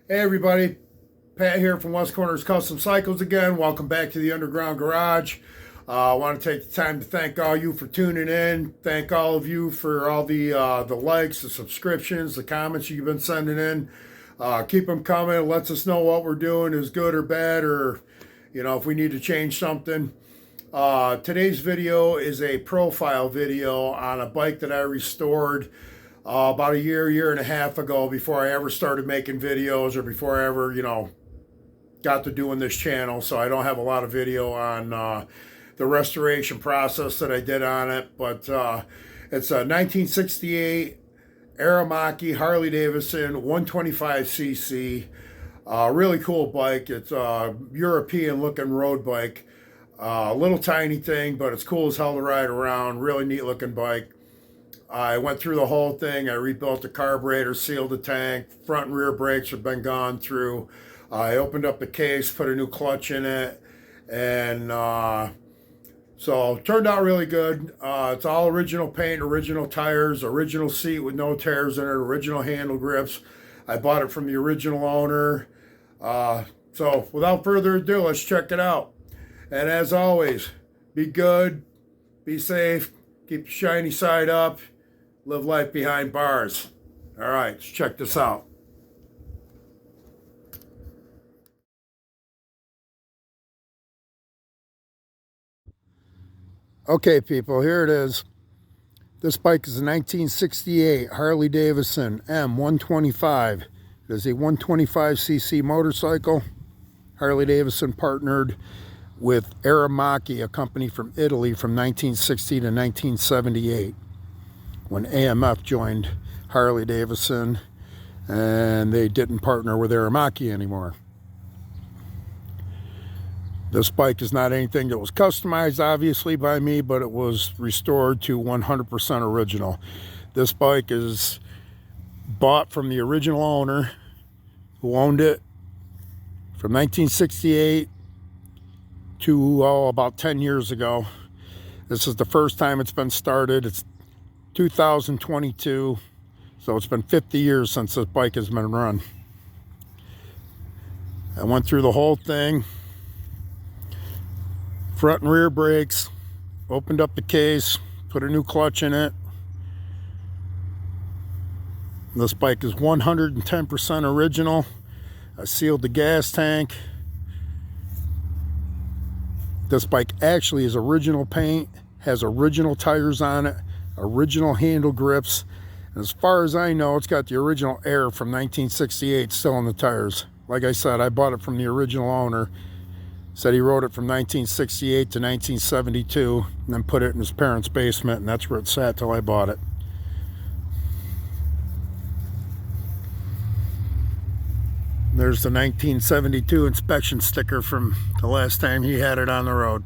Hey everybody, Pat here from West Corners Custom Cycles again. Welcome back to the Underground Garage. I want to take the time to thank all you for tuning in. Thank all of you for all the likes, the subscriptions, the comments you've been sending in. Keep them coming. It lets us know what we're doing is good or bad, or if we need to change something. Today's video is a profile video on a bike that I restored about a year and a half ago, before I ever started making videos, or before I ever, got to doing this channel. So I don't have a lot of video on the restoration process that I did on it. But it's a 1968 Aermacchi Harley Davidson 125cc. Really cool bike. It's a European looking road bike. A little tiny thing, but it's cool as hell to ride around. Really neat looking bike. I went through the whole thing. I rebuilt the carburetor, sealed the tank, front and rear brakes have been gone through. I opened up the case, put a new clutch in it, and so it turned out really good. It's all original paint, original tires, original seat with no tears in it, original handle grips. I bought it from the original owner. So without further ado, let's check it out. And as always, be good, be safe, keep the shiny side up, live life behind bars. All right, let's check this out. Okay, people, here it is. This bike is a 1968 Harley Davidson M125. It is a 125cc motorcycle. Harley Davidson partnered with Aermacchi, a company from Italy, from 1960 to 1978, when AMF joined Harley Davidson, and they didn't partner with Aermacchi anymore. This bike is not anything that was customized, obviously, by me, but it was restored to 100% original. This bike is bought from the original owner, who owned it from 1968 to about 10 years ago. This is the first time it's been started. It's 2022, so it's been 50 years since this bike has been run. I went through the whole thing, front and rear brakes, opened up the case, put a new clutch in it. This bike is 110% original. I sealed the gas tank. This bike actually is original paint, has original tires on it, original handle grips. And as far as I know, it's got the original air from 1968 still on the tires. Like I said, I bought it from the original owner. Said he rode it from 1968 to 1972, and then put it in his parents' basement, and that's where it sat till I bought it. There's the 1972 inspection sticker from the last time he had it on the road.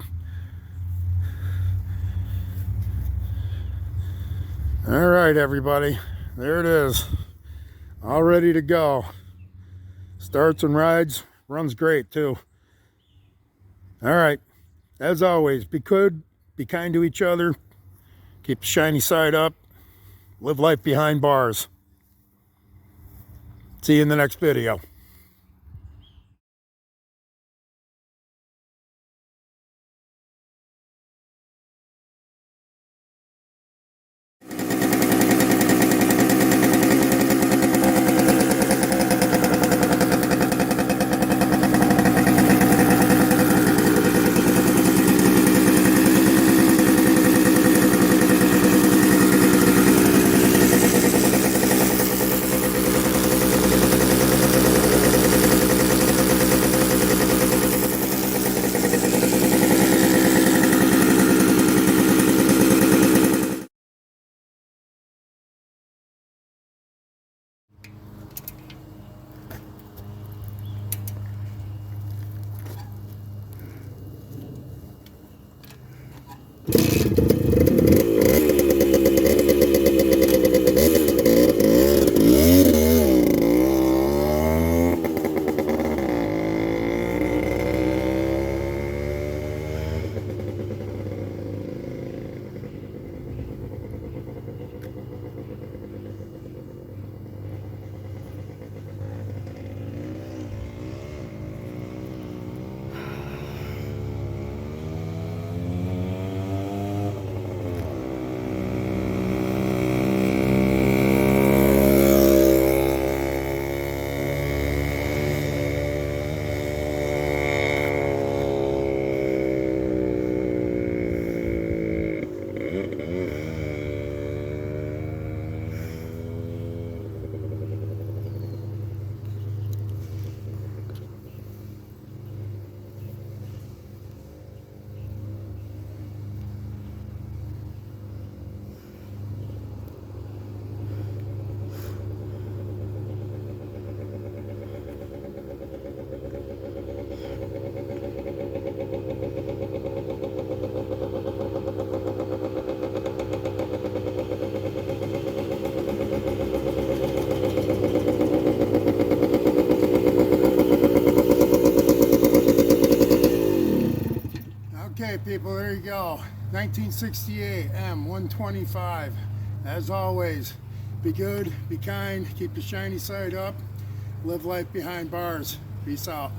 All right, everybody, there it is, all ready to go. Starts and rides, runs great too. All right, as always, be good, be kind to each other, keep the shiny side up, live life behind bars. See you in the next video. right, people, there you go. 1968 M125. As always, be good, be kind, keep the shiny side up, live life behind bars. Peace out.